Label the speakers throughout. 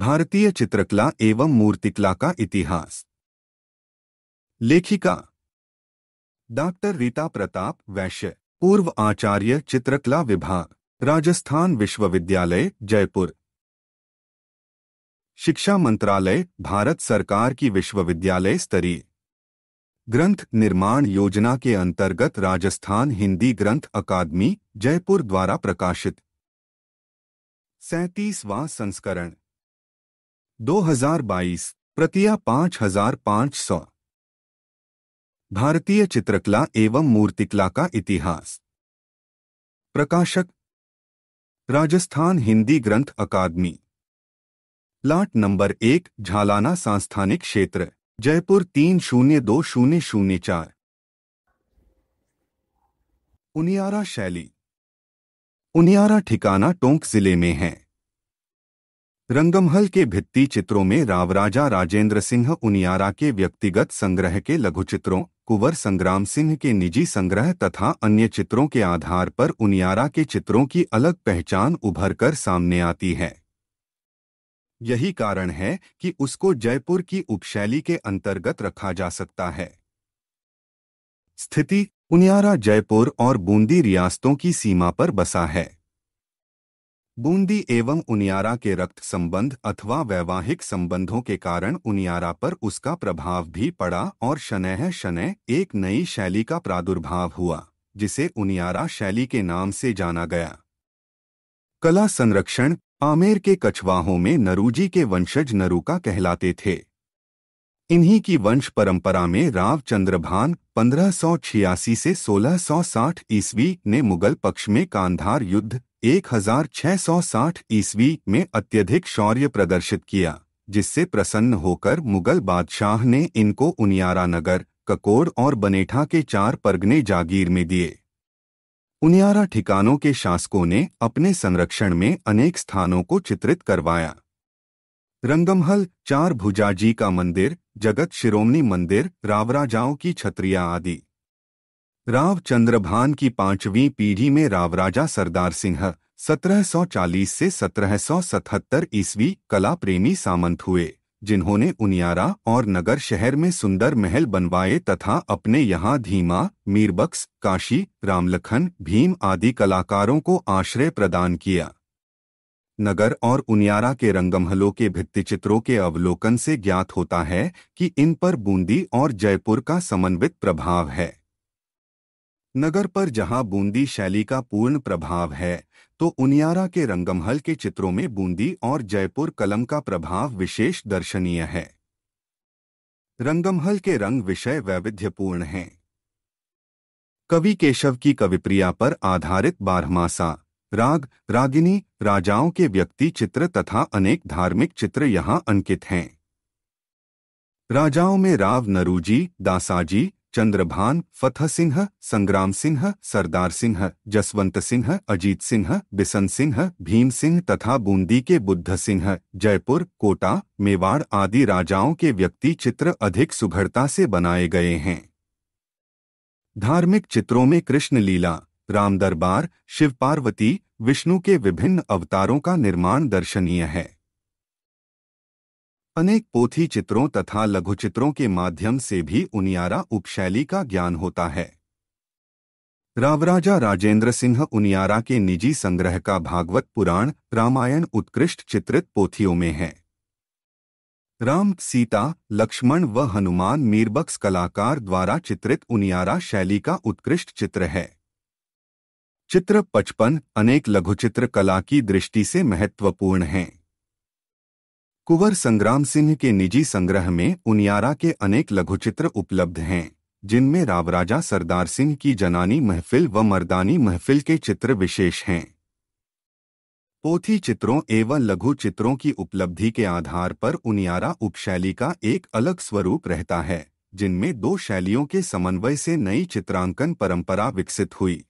Speaker 1: भारतीय चित्रकला एवं मूर्तिकला का इतिहास। लेखिका डॉक्टर रीता प्रताप वैश्य, पूर्व आचार्य चित्रकला विभाग, राजस्थान विश्वविद्यालय जयपुर। शिक्षा मंत्रालय, भारत सरकार की विश्वविद्यालय स्तरीय ग्रंथ निर्माण योजना के अंतर्गत राजस्थान हिंदी ग्रंथ अकादमी जयपुर द्वारा प्रकाशित 37वां संस्करण 2022, प्रतियां 5500। भारतीय चित्रकला एवं मूर्तिकला का इतिहास। प्रकाशक राजस्थान हिंदी ग्रंथ अकादमी, लाट नंबर 1, झालाना सांस्थानिक क्षेत्र, जयपुर 302004। उनियारा शैली। उनियारा ठिकाना टोंक जिले में है। रंगमहल के भित्ति चित्रों में रावराजा राजेंद्र सिंह उनियारा के व्यक्तिगत संग्रह के लघुचित्रों, कुंवर संग्राम सिंह के निजी संग्रह तथा अन्य चित्रों के आधार पर उनियारा के चित्रों की अलग पहचान उभरकर सामने आती है। यही कारण है कि उसको जयपुर की उपशैली के अंतर्गत रखा जा सकता है। स्थिति: उनियारा जयपुर और बूंदी रियासतों की सीमा पर बसा है। बूंदी एवं उनियारा के रक्त संबंध अथवा वैवाहिक संबंधों के कारण उनियारा पर उसका प्रभाव भी पड़ा और शनैः शनैः एक नई शैली का प्रादुर्भाव हुआ, जिसे उनियारा शैली के नाम से जाना गया। कला संरक्षण: आमेर के कछवाहों में नरूजी के वंशज नरूका कहलाते थे। इन्हीं की वंश परंपरा में राव चंद्रभान 1586 से 1660 ईस्वी ने मुगल पक्ष में कांधार युद्ध 1660 ईस्वी में अत्यधिक शौर्य प्रदर्शित किया, जिससे प्रसन्न होकर मुगल बादशाह ने इनको उनियारा नगर, ककोड़ और बनेठा के 4 परगने जागीर में दिए। उनियारा ठिकानों के शासकों ने अपने संरक्षण में अनेक स्थानों को चित्रित करवाया। रंगमहल, 4 भुजाजी का मंदिर, जगत शिरोमणि मंदिर, रावराजाओं की छत्रियां आदि। राव चंद्रभान की 5वीं पीढ़ी में रावराजा सरदार सिंह 1740 से 1777 ईस्वी कला प्रेमी सामंत हुए, जिन्होंने उनियारा और नगर शहर में सुंदर महल बनवाए तथा अपने यहाँ धीमा, मीरबख्श, काशी, रामलखन, भीम आदि कलाकारों को आश्रय प्रदान किया। नगर और उनियारा के रंगमहलों के भित्तिचित्रों के अवलोकन से ज्ञात होता है कि इन पर बूंदी और जयपुर का समन्वित प्रभाव है। नगर पर जहां बूंदी शैली का पूर्ण प्रभाव है, तो उनियारा के रंगमहल के चित्रों में बूंदी और जयपुर कलम का प्रभाव विशेष दर्शनीय है। रंगमहल के रंग विषय वैविध्यपूर्ण हैं। कवि केशव की कविप्रिया पर आधारित 12मासा, राग, रागिनी, राजाओं के व्यक्ति चित्र तथा अनेक धार्मिक चित्र यहां अंकित हैं। राजाओं में राव नरूजी, दासाजी, चंद्रभान, फतह सिंह, संग्राम सिंह, सरदार सिंह, जसवंत सिंह, अजीत सिंह, बिशन सिंह, भीम सिंह तथा बूंदी के बुद्ध सिंह, जयपुर, कोटा, मेवाड़ आदि राजाओं के व्यक्ति चित्र अधिक सुघड़ता से बनाए गए हैं। धार्मिक चित्रों में कृष्ण लीला, राम दरबार, शिव पार्वती, विष्णु के विभिन्न अवतारों का निर्माण दर्शनीय है। अनेक पोथी चित्रों तथा लघुचित्रों के माध्यम से भी उनियारा उपशैली का ज्ञान होता है। रावराजा राजेंद्र सिंह उनियारा के निजी संग्रह का भागवत पुराण, रामायण उत्कृष्ट चित्रित पोथियों में है। राम, सीता, लक्ष्मण व हनुमान मीरबख्श कलाकार द्वारा चित्रित उनियारा शैली का उत्कृष्ट चित्र है। चित्र 55 अनेक लघुचित्र कला की दृष्टि से महत्वपूर्ण हैं। कुंवर संग्राम सिंह के निजी संग्रह में उनियारा के अनेक लघुचित्र उपलब्ध हैं, जिनमें रावराजा सरदार सिंह की जनानी महफिल व मर्दानी महफिल के चित्र विशेष हैं। पोथी चित्रों एवं लघु चित्रों की उपलब्धि के आधार पर उनियारा उपशैली का एक अलग स्वरूप रहता है, जिनमें 2 शैलियों के समन्वय से नई चित्रांकन परंपरा विकसित हुई।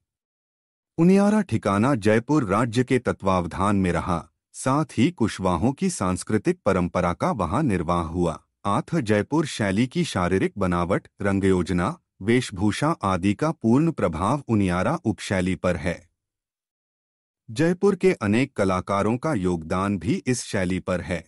Speaker 1: उनियारा ठिकाना जयपुर राज्य के तत्वावधान में रहा, साथ ही कुशवाहों की सांस्कृतिक परंपरा का वहां निर्वाह हुआ। जयपुर शैली की शारीरिक बनावट, रंग योजना, वेशभूषा आदि का पूर्ण प्रभाव उनियारा उपशैली पर है। जयपुर के अनेक कलाकारों का योगदान भी इस शैली पर है।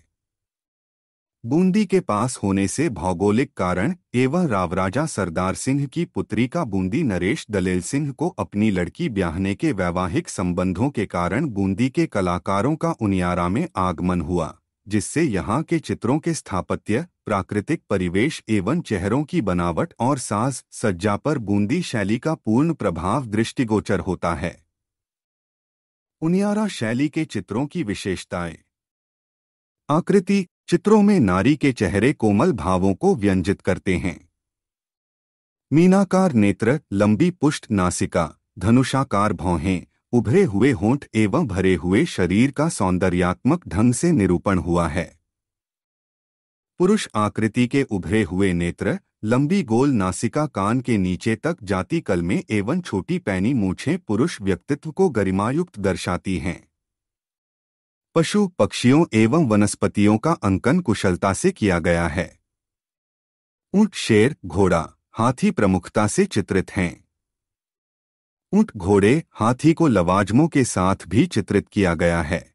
Speaker 1: बूंदी के पास होने से भौगोलिक कारण एवं रावराजा सरदार सिंह की पुत्री का बूंदी नरेश दलेल सिंह को अपनी लड़की ब्याहने के वैवाहिक संबंधों के कारण बूंदी के कलाकारों का उनियारा में आगमन हुआ, जिससे यहाँ के चित्रों के स्थापत्य, प्राकृतिक परिवेश एवं चेहरों की बनावट और साज सज्जा पर बूंदी शैली का पूर्ण प्रभाव दृष्टिगोचर होता है। उनियारा शैली के चित्रों की विशेषताएं। आकृति। चित्रों में नारी के चेहरे कोमल भावों को व्यंजित करते हैं। मीनाकार नेत्र, लंबी पुष्ट नासिका, धनुषाकार भौहें, उभरे हुए होंठ एवं भरे हुए शरीर का सौंदर्यात्मक ढंग से निरूपण हुआ है। पुरुष आकृति के उभरे हुए नेत्र, लंबी गोल नासिका कान के नीचे तक जाती कलमें एवं छोटी पैनी मूंछें पुरुष व्यक्तित्व को गरिमायुक्त दर्शाती हैं। पशु, पक्षियों एवं वनस्पतियों का अंकन कुशलता से किया गया है। ऊंट, शेर, घोड़ा, हाथी प्रमुखता से चित्रित हैं। ऊंट, घोड़े, हाथी को लवाजमों के साथ भी चित्रित किया गया है।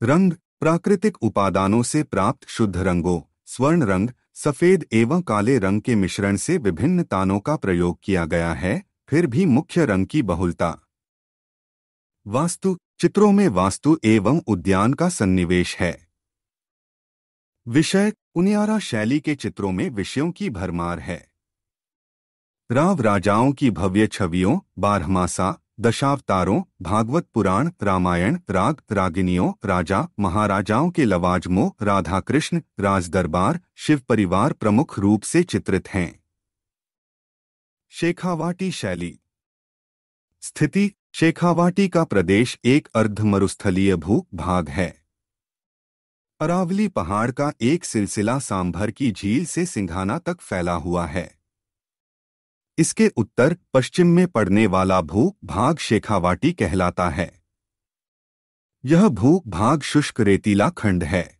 Speaker 1: रंग। प्राकृतिक उपादानों से प्राप्त शुद्ध रंगों, स्वर्ण रंग, सफेद एवं काले रंग के मिश्रण से विभिन्न तानों का प्रयोग किया गया है, फिर भी मुख्य रंग की बहुलता। वास्तु। चित्रों में वास्तु एवं उद्यान का सन्निवेश है। विषय। उनियारा शैली के चित्रों में विषयों की भरमार है। राव राजाओं की भव्य छवियों, बारहमासा, दशावतारों, भागवत पुराण, रामायण, राग रागिनियों, राजा महाराजाओं के लवाजमों, राधा कृष्ण, राजदरबार, शिव परिवार प्रमुख रूप से चित्रित हैं। शेखावाटी शैली। स्थिति। शेखावाटी का प्रदेश एक अर्ध मरुस्थलीय भू भाग है। अरावली पहाड़ का एक सिलसिला सांभर की झील से सिंघाना तक फैला हुआ है। इसके उत्तर पश्चिम में पड़ने वाला भू भाग शेखावाटी कहलाता है। यह भू भाग शुष्क रेतीला खंड है,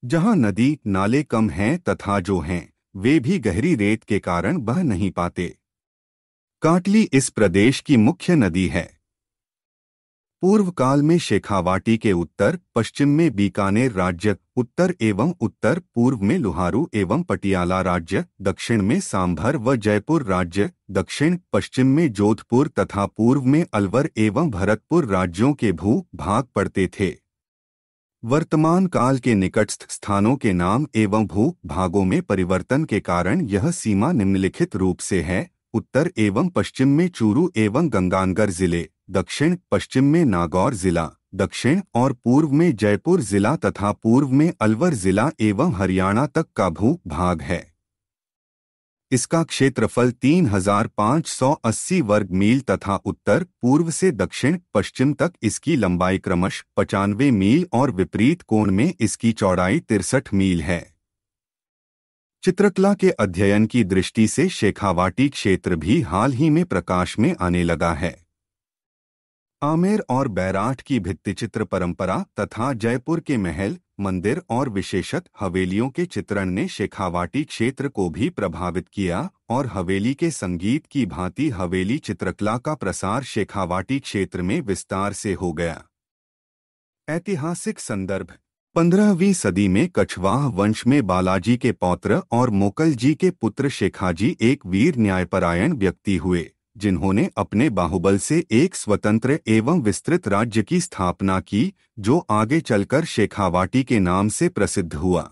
Speaker 1: जहां नदी नाले कम हैं तथा जो हैं वे भी गहरी रेत के कारण बह नहीं पाते। काटली इस प्रदेश की मुख्य नदी है। पूर्व काल में शेखावाटी के उत्तर पश्चिम में बीकानेर राज्य, उत्तर एवं उत्तर पूर्व में लुहारू एवं पटियाला राज्य, दक्षिण में सांभर व जयपुर राज्य, दक्षिण पश्चिम में जोधपुर तथा पूर्व में अलवर एवं भरतपुर राज्यों के भू भाग पड़ते थे। वर्तमान काल के निकटस्थ स्थानों के नाम एवं भू भागों में परिवर्तन के कारण यह सीमा निम्नलिखित रूप से है। उत्तर एवं पश्चिम में चूरू एवं गंगानगर जिले, दक्षिण पश्चिम में नागौर जिला, दक्षिण और पूर्व में जयपुर जिला तथा पूर्व में अलवर जिला एवं हरियाणा तक का भू भाग है। इसका क्षेत्रफल 3580 वर्ग मील तथा उत्तर पूर्व से दक्षिण पश्चिम तक इसकी लंबाई क्रमशः 95 मील और विपरीत कोण में इसकी चौड़ाई 63 मील है। चित्रकला के अध्ययन की दृष्टि से शेखावाटी क्षेत्र भी हाल ही में प्रकाश में आने लगा है। आमेर और बैराठ की भित्तिचित्र परंपरा तथा जयपुर के महल, मंदिर और विशेषत हवेलियों के चित्रण ने शेखावाटी क्षेत्र को भी प्रभावित किया और हवेली के संगीत की भांति हवेली चित्रकला का प्रसार शेखावाटी क्षेत्र में विस्तार से हो गया। ऐतिहासिक संदर्भ। 15वीं सदी में कछवाह वंश में बालाजी के पौत्र और मोकल जी के पुत्र शेखाजी एक वीर न्यायपरायण व्यक्ति हुए, जिन्होंने अपने बाहुबल से एक स्वतंत्र एवं विस्तृत राज्य की स्थापना की, जो आगे चलकर शेखावाटी के नाम से प्रसिद्ध हुआ।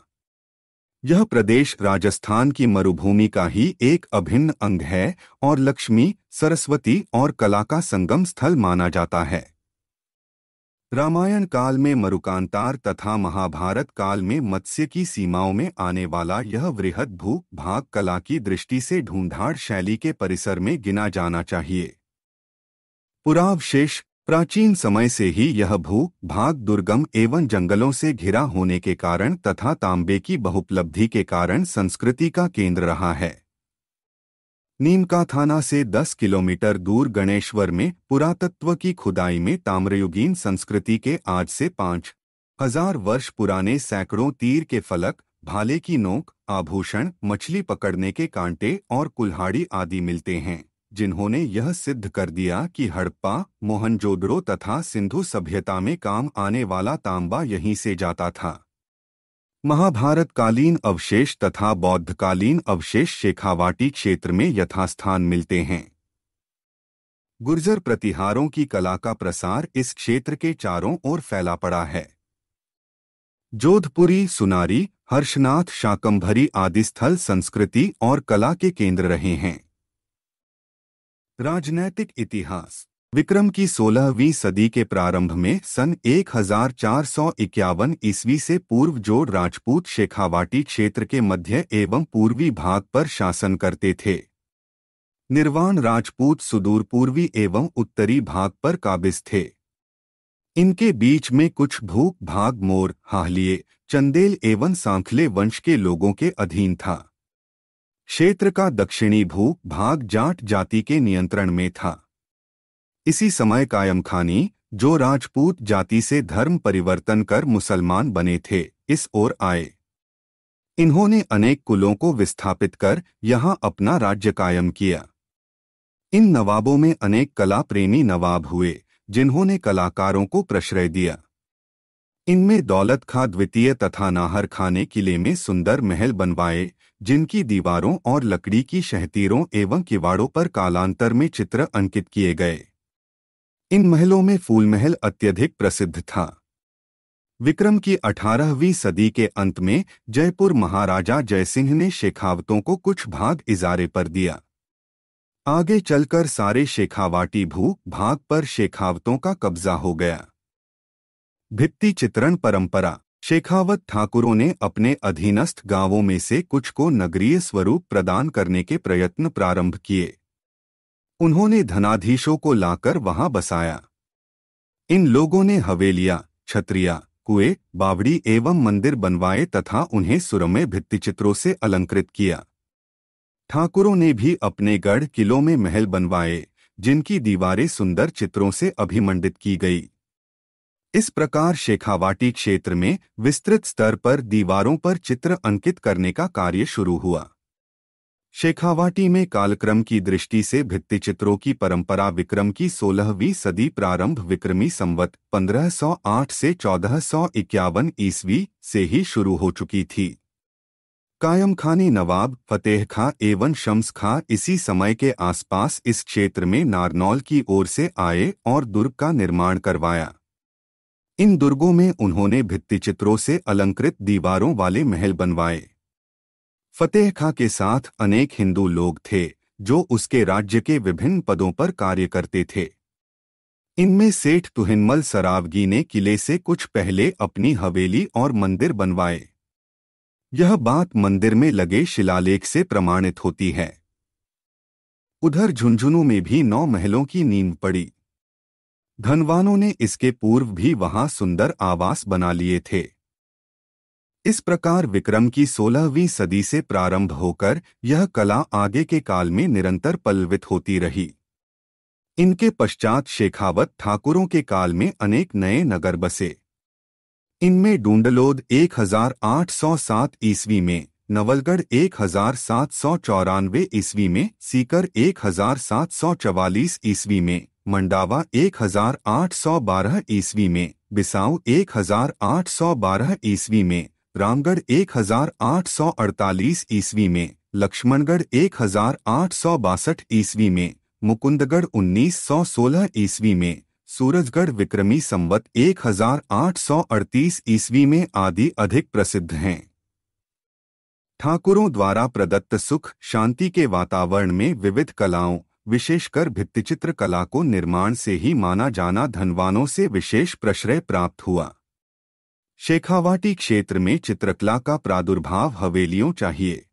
Speaker 1: यह प्रदेश राजस्थान की मरुभूमि का ही एक अभिन्न अंग है और लक्ष्मी, सरस्वती और कला का संगम स्थल माना जाता है। रामायण काल में मरुकांतार तथा महाभारत काल में मत्स्य की सीमाओं में आने वाला यह वृहद भू भाग कला की दृष्टि से ढूंढाड़ शैली के परिसर में गिना जाना चाहिए। पुरावशेष। प्राचीन समय से ही यह भू भाग दुर्गम एवं जंगलों से घिरा होने के कारण तथा तांबे की बहुपलब्धि के कारण संस्कृति का केंद्र रहा है। नीमका थाना से 10 किलोमीटर दूर गणेश्वर में पुरातत्व की खुदाई में ताम्रयुगीन संस्कृति के आज से 5000 वर्ष पुराने सैकड़ों तीर के फलक, भाले की नोक, आभूषण, मछली पकड़ने के कांटे और कुल्हाड़ी आदि मिलते हैं, जिन्होंने यह सिद्ध कर दिया कि हड़प्पा, मोहनजोदड़ो तथा सिंधु सभ्यता में काम आने वाला तांबा यहीं से जाता था। महाभारतकालीन अवशेष तथा बौद्धकालीन अवशेष शेखावाटी क्षेत्र में यथास्थान मिलते हैं। गुर्जर प्रतिहारों की कला का प्रसार इस क्षेत्र के चारों ओर फैला पड़ा है। जोधपुरी, सुनारी, हर्षनाथ, शाकंभरी आदि स्थल संस्कृति और कला के केंद्र रहे हैं। राजनैतिक इतिहास। विक्रम की 16वीं सदी के प्रारंभ में सन 1451 ईस्वी से पूर्व जोड़ राजपूत शेखावाटी क्षेत्र के मध्य एवं पूर्वी भाग पर शासन करते थे। निर्वाण राजपूत सुदूर पूर्वी एवं उत्तरी भाग पर काबिज थे। इनके बीच में कुछ भू भाग मोर, हाहलिये, चंदेल एवं सांखले वंश के लोगों के अधीन था। क्षेत्र का दक्षिणी भू भाग जाट जाति के नियंत्रण में था। इसी समय कायम खानी, जो राजपूत जाति से धर्म परिवर्तन कर मुसलमान बने थे, इस ओर आए। इन्होंने अनेक कुलों को विस्थापित कर यहां अपना राज्य कायम किया। इन नवाबों में अनेक कला प्रेमी नवाब हुए, जिन्होंने कलाकारों को प्रश्रय दिया। इनमें दौलत खां द्वितीय तथा नाहर खां ने किले में सुंदर महल बनवाए, जिनकी दीवारों और लकड़ी की शहतीरों एवं किवाड़ों पर कालांतर में चित्र अंकित किए गए। इन महलों में फूल महल अत्यधिक प्रसिद्ध था। विक्रम की 18वीं सदी के अंत में जयपुर महाराजा जयसिंह ने शेखावतों को कुछ भाग इजारे पर दिया। आगे चलकर सारे शेखावाटी भू भाग पर शेखावतों का कब्जा हो गया। भित्ति चित्रण परंपरा। शेखावत ठाकुरों ने अपने अधीनस्थ गांवों में से कुछ को नगरीय स्वरूप प्रदान करने के प्रयत्न प्रारंभ किए। उन्होंने धनाधीशों को लाकर वहां बसाया। इन लोगों ने हवेलियां, छतरियां, कुएं, बावड़ी एवं मंदिर बनवाए तथा उन्हें सुरम्य भित्तिचित्रों से अलंकृत किया। ठाकुरों ने भी अपने गढ़ किलों में महल बनवाए, जिनकी दीवारें सुंदर चित्रों से अभिमंडित की गई। इस प्रकार शेखावाटी क्षेत्र में विस्तृत स्तर पर दीवारों पर चित्र अंकित करने का कार्य शुरू हुआ। शेखावाटी में कालक्रम की दृष्टि से भित्तिचित्रों की परंपरा विक्रम की 16वीं सदी प्रारंभ विक्रमी संवत 1508 से 1451 ईस्वी से ही शुरू हो चुकी थी। कायम खानी नवाब फतेह खां एवं शम्स खां इसी समय के आसपास इस क्षेत्र में नारनौल की ओर से आए और दुर्ग का निर्माण करवाया। इन दुर्गों में उन्होंने भित्तिचित्रों से अलंकृत दीवारों वाले महल बनवाए। फतेह खां के साथ अनेक हिंदू लोग थे, जो उसके राज्य के विभिन्न पदों पर कार्य करते थे। इनमें सेठ तुहिनमल सरावगी ने किले से कुछ पहले अपनी हवेली और मंदिर बनवाए। यह बात मंदिर में लगे शिलालेख से प्रमाणित होती है। उधर झुंझुनू में भी 9 महलों की नींव पड़ी। धनवानों ने इसके पूर्व भी वहां सुंदर आवास बना लिए थे। इस प्रकार विक्रम की 16वीं सदी से प्रारंभ होकर यह कला आगे के काल में निरंतर पल्लवित होती रही। इनके पश्चात शेखावत ठाकुरों के काल में अनेक नए नगर बसे। इनमें डूंडलोद 1807 ईस्वी में, नवलगढ़ 1794 ईस्वी में, सीकर 1744 ईस्वी में, मंडावा 1812 ईस्वी में, बिसाऊ 1812 ईस्वी में, रामगढ़ 1848 ईस्वी में, लक्ष्मणगढ़ 1862 ईस्वी में, मुकुंदगढ़ 1916 ईस्वी में, सूरजगढ़ विक्रमी संवत 1838 ईस्वी में आदि अधिक प्रसिद्ध हैं। ठाकुरों द्वारा प्रदत्त सुख शांति के वातावरण में विविध कलाओं, विशेषकर भित्तिचित्र कला को निर्माण से ही माना जाना धनवानों से विशेष प्रश्रय प्राप्त हुआ। शेखावाटी क्षेत्र में चित्रकला का प्रादुर्भाव हवेलियों चाहिए।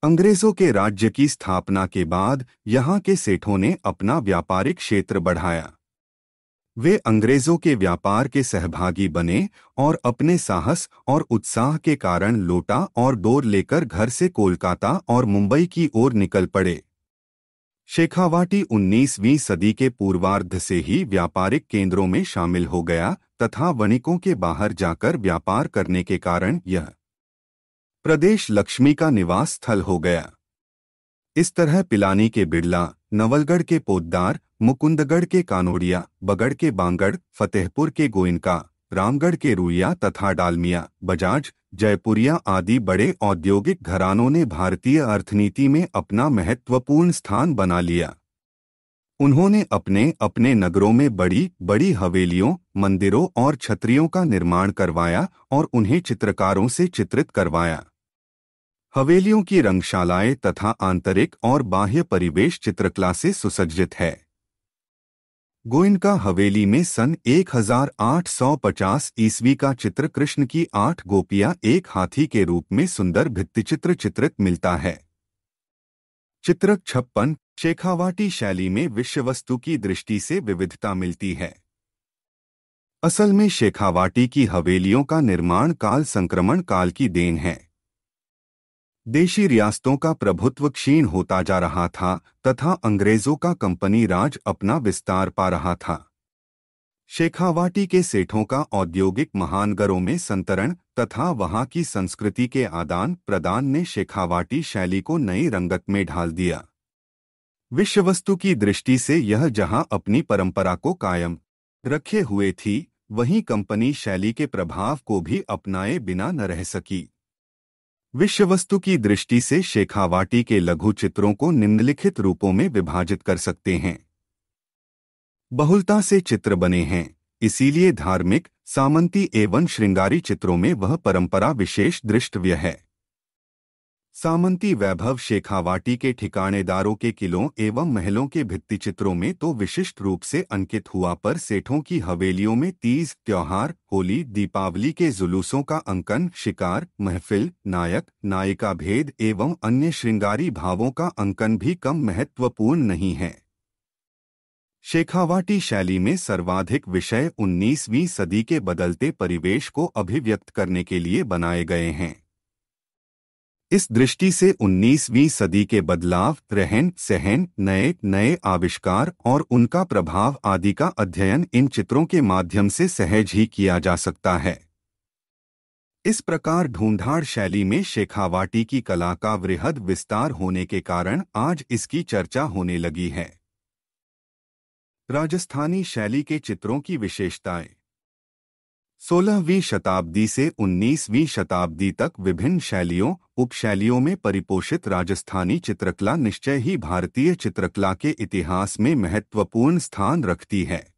Speaker 1: अंग्रेजों के राज्य की स्थापना के बाद यहाँ के सेठों ने अपना व्यापारिक क्षेत्र बढ़ाया। वे अंग्रेजों के व्यापार के सहभागी बने और अपने साहस और उत्साह के कारण लोटा और डोर लेकर घर से कोलकाता और मुंबई की ओर निकल पड़े। शेखावाटी 19वीं सदी के पूर्वार्ध से ही व्यापारिक केंद्रों में शामिल हो गया तथा वणिकों के बाहर जाकर व्यापार करने के कारण यह प्रदेश लक्ष्मी का निवास स्थल हो गया। इस तरह पिलानी के बिड़ला, नवलगढ़ के पोद्दार, मुकुंदगढ़ के कानोड़िया, बगड़ के बांगड़, फतेहपुर के गोइनका, रामगढ़ के रुइया तथा डालमिया, बजाज, जयपुरिया आदि बड़े औद्योगिक घरानों ने भारतीय अर्थनीति में अपना महत्वपूर्ण स्थान बना लिया। उन्होंने अपने अपने नगरों में बड़ी बड़ी हवेलियों, मंदिरों और छतरियों का निर्माण करवाया और उन्हें चित्रकारों से चित्रित करवाया। हवेलियों की रंगशालाएं तथा आंतरिक और बाह्य परिवेश चित्रकला से सुसज्जित है। गोइनका हवेली में सन 1850 ईस्वी का चित्र कृष्ण की 8 गोपियां एक हाथी के रूप में सुंदर भित्तिचित्र चित्रित मिलता है। चित्र 56 शेखावाटी शैली में विषयवस्तु की दृष्टि से विविधता मिलती है। असल में शेखावाटी की हवेलियों का निर्माण काल संक्रमण काल की देन है। देशी रियासतों का प्रभुत्व क्षीण होता जा रहा था तथा अंग्रेजों का कंपनी राज अपना विस्तार पा रहा था। शेखावाटी के सेठों का औद्योगिक महानगरों में संतरण तथा वहां की संस्कृति के आदान प्रदान ने शेखावाटी शैली को नई रंगत में ढाल दिया। विषयवस्तु की दृष्टि से यह जहां अपनी परंपरा को कायम रखे हुए थी, वहीं कंपनी शैली के प्रभाव को भी अपनाए बिना न रह सकी। विषयवस्तु की दृष्टि से शेखावाटी के लघु चित्रों को निम्नलिखित रूपों में विभाजित कर सकते हैं। बहुलता से चित्र बने हैं, इसीलिए धार्मिक, सामंती एवं श्रृंगारी चित्रों में वह परंपरा विशेष दृष्टव्य है। सामंती वैभव शेखावाटी के ठिकानेदारों के किलों एवं महलों के भित्तिचित्रों में तो विशिष्ट रूप से अंकित हुआ, पर सेठों की हवेलियों में तीज त्योहार, होली, दीपावली के जुलूसों का अंकन, शिकार, महफिल, नायक नायिका भेद एवं अन्य श्रृंगारी भावों का अंकन भी कम महत्वपूर्ण नहीं है। शेखावाटी शैली में सर्वाधिक विषय 19वीं सदी के बदलते परिवेश को अभिव्यक्त करने के लिए बनाए गए हैं। इस दृष्टि से 19वीं सदी के बदलाव, रहन सहन, नए नए आविष्कार और उनका प्रभाव आदि का अध्ययन इन चित्रों के माध्यम से सहज ही किया जा सकता है। इस प्रकार ढूंढाड़ शैली में शेखावाटी की कला का वृहद विस्तार होने के कारण आज इसकी चर्चा होने लगी है। राजस्थानी शैली के चित्रों की विशेषताएं। 16वीं शताब्दी से 19वीं शताब्दी तक विभिन्न शैलियों, उपशैलियों में परिपोषित राजस्थानी चित्रकला निश्चय ही भारतीय चित्रकला के इतिहास में महत्वपूर्ण स्थान रखती है।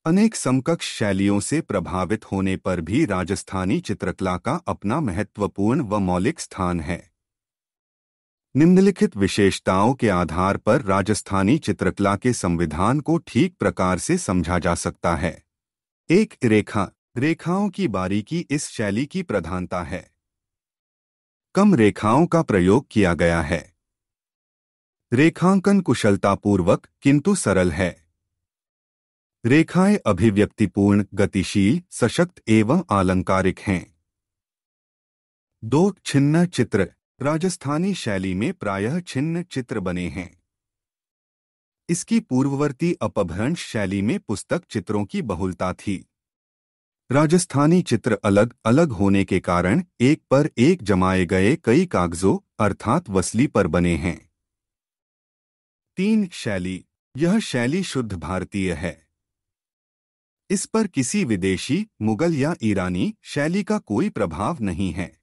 Speaker 1: अनेक समकक्ष शैलियों से प्रभावित होने पर भी राजस्थानी चित्रकला का अपना महत्वपूर्ण व मौलिक स्थान है। निम्नलिखित विशेषताओं के आधार पर राजस्थानी चित्रकला के संविधान को ठीक प्रकार से समझा जा सकता है। 1. रेखाओं की बारीकी इस शैली की प्रधानता है। कम रेखाओं का प्रयोग किया गया है। रेखांकन कुशलतापूर्वक किंतु सरल है। रेखाएं अभिव्यक्तिपूर्ण, गतिशील, सशक्त एवं आलंकारिक हैं। 2. छिन्न चित्र। राजस्थानी शैली में प्रायः छिन्न चित्र बने हैं। इसकी पूर्ववर्ती अपभ्रंश शैली में पुस्तक चित्रों की बहुलता थी। राजस्थानी चित्र अलग अलग होने के कारण एक पर एक जमाए गए कई कागजों अर्थात वसली पर बने हैं। 3. शैली। यह शैली शुद्ध भारतीय है। इस पर किसी विदेशी, मुगल या ईरानी शैली का कोई प्रभाव नहीं है।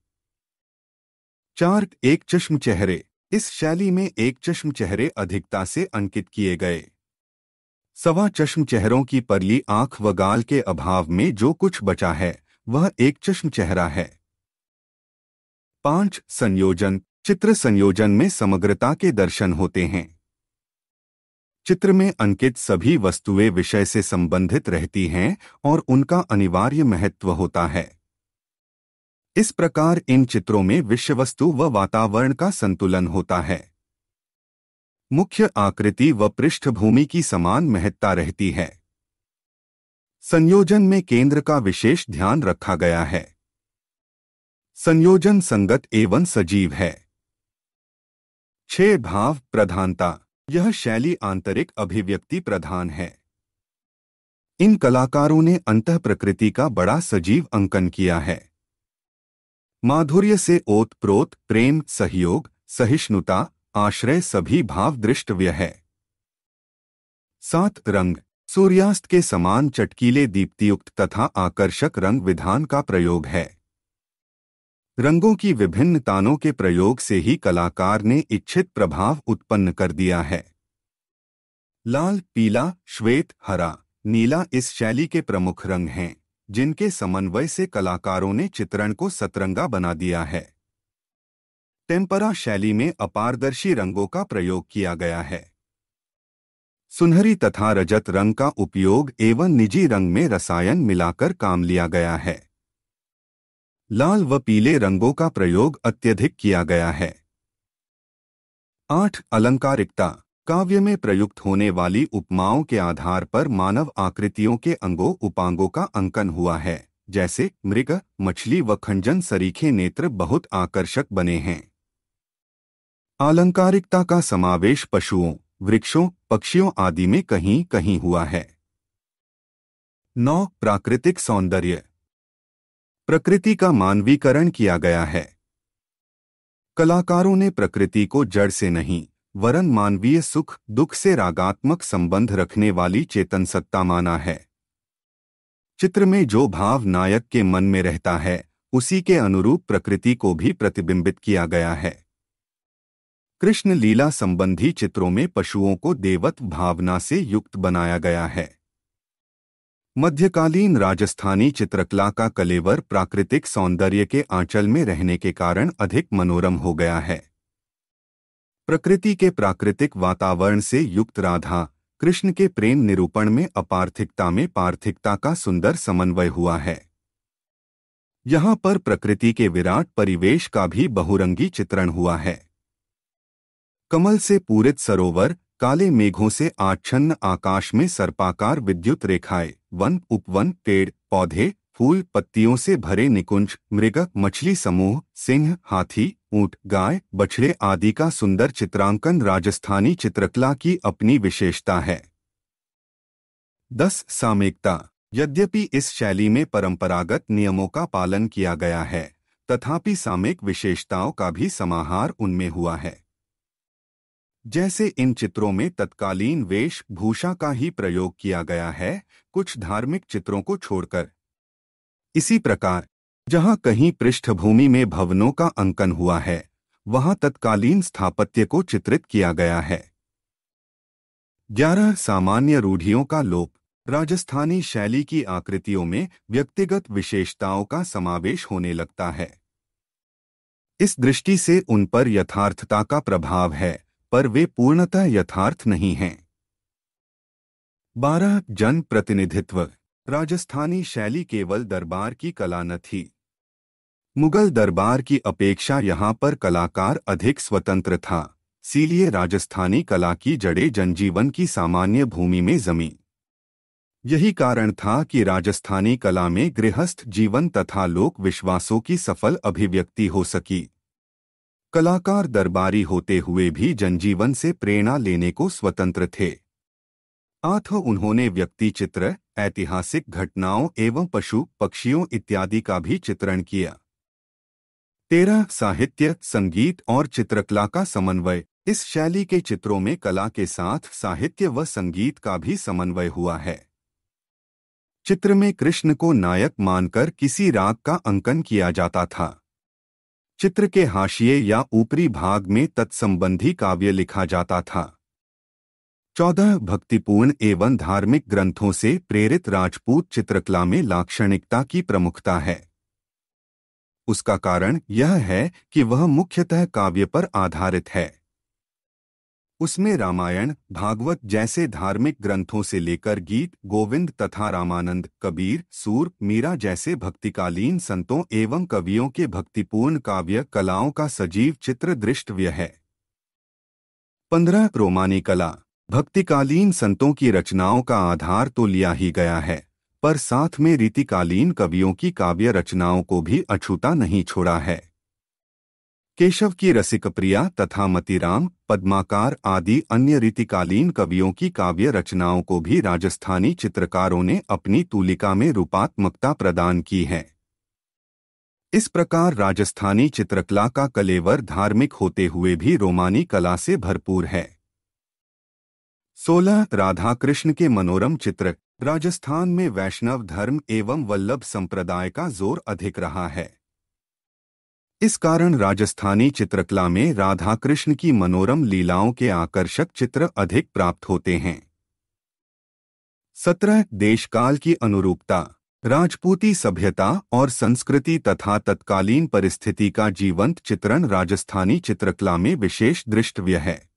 Speaker 1: 4. एक चश्म चेहरे। इस शैली में एक चश्म चेहरे अधिकता से अंकित किए गए। सवा चश्म चेहरों की परली आंख व गाल के अभाव में जो कुछ बचा है वह एक चश्म चेहरा है। 5. संयोजन। चित्र संयोजन में समग्रता के दर्शन होते हैं। चित्र में अंकित सभी वस्तुएं विषय से संबंधित रहती हैं और उनका अनिवार्य महत्व होता है। इस प्रकार इन चित्रों में विषयवस्तु व वातावरण का संतुलन होता है। मुख्य आकृति व पृष्ठभूमि की समान महत्ता रहती है। संयोजन में केंद्र का विशेष ध्यान रखा गया है। संयोजन संगत एवं सजीव है। 6. भाव प्रधानता। यह शैली आंतरिक अभिव्यक्ति प्रधान है। इन कलाकारों ने अंतः प्रकृति का बड़ा सजीव अंकन किया है। माधुर्य से ओत-प्रोत, प्रेम, सहयोग, सहिष्णुता, आश्रय सभी भाव दृष्टव्य है। 7. रंग। सूर्यास्त के समान चटकीले, दीप्तियुक्त तथा आकर्षक रंग विधान का प्रयोग है। रंगों की विभिन्न तानों के प्रयोग से ही कलाकार ने इच्छित प्रभाव उत्पन्न कर दिया है। लाल, पीला, श्वेत, हरा, नीला इस शैली के प्रमुख रंग हैं, जिनके समन्वय से कलाकारों ने चित्रण को सतरंगा बना दिया है। टेम्परा शैली में अपारदर्शी रंगों का प्रयोग किया गया है। सुनहरी तथा रजत रंग का उपयोग एवं निजी रंग में रसायन मिलाकर काम लिया गया है। लाल व पीले रंगों का प्रयोग अत्यधिक किया गया है। 8. अलंकारिकता। काव्य में प्रयुक्त होने वाली उपमाओं के आधार पर मानव आकृतियों के अंगों उपांगों का अंकन हुआ है, जैसे मृग, मछली व खंजन सरीखे नेत्र बहुत आकर्षक बने हैं। अलंकारिकता का समावेश पशुओं, वृक्षों, पक्षियों आदि में कहीं कहीं हुआ है। 9. प्राकृतिक सौंदर्य। प्रकृति का मानवीकरण किया गया है। कलाकारों ने प्रकृति को जड़ से नहीं, वरन मानवीय सुख दुख से रागात्मक संबंध रखने वाली चेतन सत्ता माना है। चित्र में जो भाव नायक के मन में रहता है, उसी के अनुरूप प्रकृति को भी प्रतिबिंबित किया गया है। कृष्ण लीला संबंधी चित्रों में पशुओं को देवत्व भावना से युक्त बनाया गया है। मध्यकालीन राजस्थानी चित्रकला का कलेवर प्राकृतिक सौंदर्य के आंचल में रहने के कारण अधिक मनोरम हो गया है। प्रकृति के प्राकृतिक वातावरण से युक्त राधा कृष्ण के प्रेम निरूपण में अपार्थिकता में पार्थिकता का सुंदर समन्वय हुआ है। यहाँ पर प्रकृति के विराट परिवेश का भी बहुरंगी चित्रण हुआ है। कमल से पूरित सरोवर, काले मेघों से आच्छन्न आकाश में सर्पाकार विद्युत रेखाएं, वन उपवन, पेड़ पौधे, फूल पत्तियों से भरे निकुंज, मृग मछली समूह, सिंह, हाथी, ऊंट, गाय, बछड़े आदि का सुंदर चित्रांकन राजस्थानी चित्रकला की अपनी विशेषता है। 10. सामयिकता। यद्यपि इस शैली में परंपरागत नियमों का पालन किया गया है, तथापि सामयिक विशेषताओं का भी समाहार उनमें हुआ है। जैसे इन चित्रों में तत्कालीन वेशभूषा का ही प्रयोग किया गया है, कुछ धार्मिक चित्रों को छोड़कर। इसी प्रकार जहां कहीं पृष्ठभूमि में भवनों का अंकन हुआ है, वहां तत्कालीन स्थापत्य को चित्रित किया गया है। 11. सामान्य रूढ़ियों का लोप। राजस्थानी शैली की आकृतियों में व्यक्तिगत विशेषताओं का समावेश होने लगता है। इस दृष्टि से उन पर यथार्थता का प्रभाव है, पर वे पूर्णतः यथार्थ नहीं हैं। 12. जन प्रतिनिधित्व। राजस्थानी शैली केवल दरबार की कला न थी। मुगल दरबार की अपेक्षा यहाँ पर कलाकार अधिक स्वतंत्र था, इसीलिए राजस्थानी कला की जड़ें जनजीवन की सामान्य भूमि में जमी। यही कारण था कि राजस्थानी कला में गृहस्थ जीवन तथा लोक विश्वासों की सफल अभिव्यक्ति हो सकी। कलाकार दरबारी होते हुए भी जनजीवन से प्रेरणा लेने को स्वतंत्र थे। उन्होंने व्यक्ति चित्र, ऐतिहासिक घटनाओं एवं पशु पक्षियों इत्यादि का भी चित्रण किया। 13. साहित्य, संगीत और चित्रकला का समन्वय। इस शैली के चित्रों में कला के साथ साहित्य व संगीत का भी समन्वय हुआ है। चित्र में कृष्ण को नायक मानकर किसी राग का अंकन किया जाता था। चित्र के हाशिए या ऊपरी भाग में तत्संबंधी काव्य लिखा जाता था। 14. भक्तिपूर्ण एवं धार्मिक ग्रंथों से प्रेरित राजपूत चित्रकला में लाक्षणिकता की प्रमुखता है। उसका कारण यह है कि वह मुख्यतः काव्य पर आधारित है। उसमें रामायण, भागवत जैसे धार्मिक ग्रंथों से लेकर गीत गोविंद तथा रामानंद, कबीर, सूर, मीरा जैसे भक्तिकालीन संतों एवं कवियों के भक्तिपूर्ण काव्य कलाओं का सजीव चित्र दृष्टव्य है। 15. रोमानी कला। भक्तिकालीन संतों की रचनाओं का आधार तो लिया ही गया है, पर साथ में रीतिकालीन कवियों की काव्य रचनाओं को भी अछूता नहीं छोड़ा है। केशव की रसिकप्रिया तथा मतीराम, पद्माकार आदि अन्य रीतिकालीन कवियों की काव्य रचनाओं को भी राजस्थानी चित्रकारों ने अपनी तूलिका में रूपात्मकता प्रदान की है। इस प्रकार राजस्थानी चित्रकला का कलेवर धार्मिक होते हुए भी रोमानी कला से भरपूर है। 16. राधा कृष्ण के मनोरम चित्र। राजस्थान में वैष्णव धर्म एवं वल्लभ संप्रदाय का जोर अधिक रहा है। इस कारण राजस्थानी चित्रकला में राधा कृष्ण की मनोरम लीलाओं के आकर्षक चित्र अधिक प्राप्त होते हैं। 17 देशकाल की अनुरूपता। राजपूती सभ्यता और संस्कृति तथा तत्कालीन परिस्थिति का जीवंत चित्रण राजस्थानी चित्रकला में विशेष दृष्टव्य है।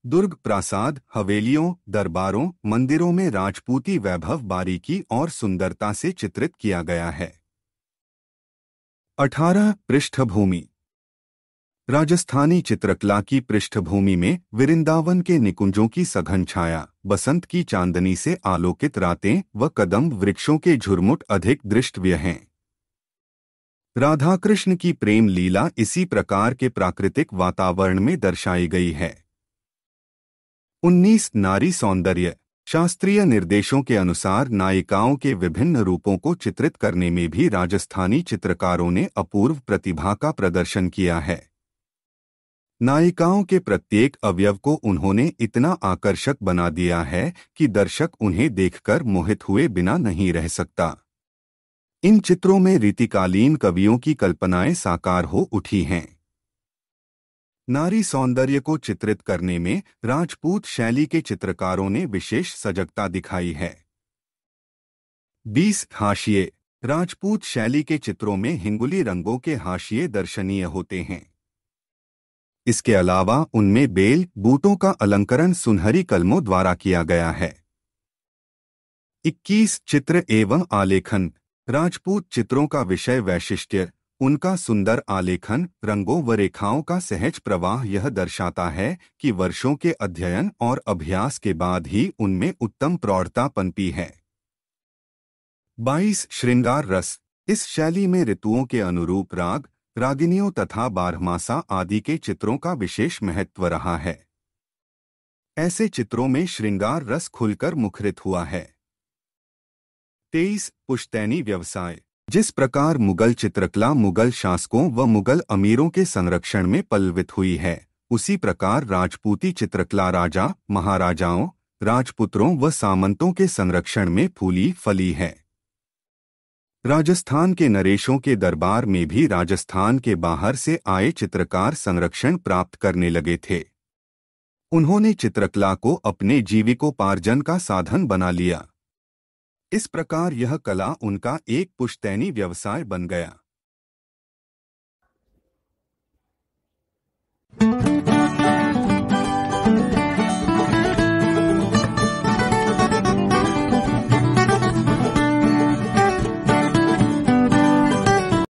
Speaker 1: दुर्ग, प्रासाद, हवेलियों, दरबारों, मंदिरों में राजपूती वैभव बारीकी और सुंदरता से चित्रित किया गया है। 18 पृष्ठभूमि। राजस्थानी चित्रकला की पृष्ठभूमि में वृंदावन के निकुंजों की सघन छाया, बसंत की चांदनी से आलोकित रातें व कदम्ब वृक्षों के झुरमुट अधिक दृष्टव्य हैं। राधा कृष्ण की प्रेम लीला इसी प्रकार के प्राकृतिक वातावरण में दर्शाई गई है। 19 नारी सौंदर्य। शास्त्रीय निर्देशों के अनुसार नायिकाओं के विभिन्न रूपों को चित्रित करने में भी राजस्थानी चित्रकारों ने अपूर्व प्रतिभा का प्रदर्शन किया है। नायिकाओं के प्रत्येक अवयव को उन्होंने इतना आकर्षक बना दिया है कि दर्शक उन्हें देखकर मोहित हुए बिना नहीं रह सकता। इन चित्रों में रीतिकालीन कवियों की कल्पनाएं साकार हो उठी हैं। नारी सौंदर्य को चित्रित करने में राजपूत शैली के चित्रकारों ने विशेष सजगता दिखाई है। 20 हाशिए। राजपूत शैली के चित्रों में हिंगुली रंगों के हाशिए दर्शनीय होते हैं। इसके अलावा उनमें बेल बूटों का अलंकरण सुनहरी कलमों द्वारा किया गया है। 21 चित्र एवं आलेखन। राजपूत चित्रों का विषय वैशिष्ट्य, उनका सुंदर आलेखन, रंगों व रेखाओं का सहज प्रवाह यह दर्शाता है कि वर्षों के अध्ययन और अभ्यास के बाद ही उनमें उत्तम प्रौढ़ता पनपी है। 22 श्रृंगार रस। इस शैली में ऋतुओं के अनुरूप राग, रागिनियों तथा बारहमासा आदि के चित्रों का विशेष महत्व रहा है। ऐसे चित्रों में श्रृंगार रस खुलकर मुखरित हुआ है। 23 पुश्तैनी व्यवसाय। जिस प्रकार मुगल चित्रकला मुगल शासकों व मुगल अमीरों के संरक्षण में पल्लवित हुई है, उसी प्रकार राजपूती चित्रकला राजा, महाराजाओं, राजपुत्रों व सामंतों के संरक्षण में फूली फली है। राजस्थान के नरेशों के दरबार में भी राजस्थान के बाहर से आए चित्रकार संरक्षण प्राप्त करने लगे थे। उन्होंने चित्रकला को अपने जीविकोपार्जन का साधन बना लिया। इस प्रकार यह कला उनका एक पुश्तैनी व्यवसाय बन गया।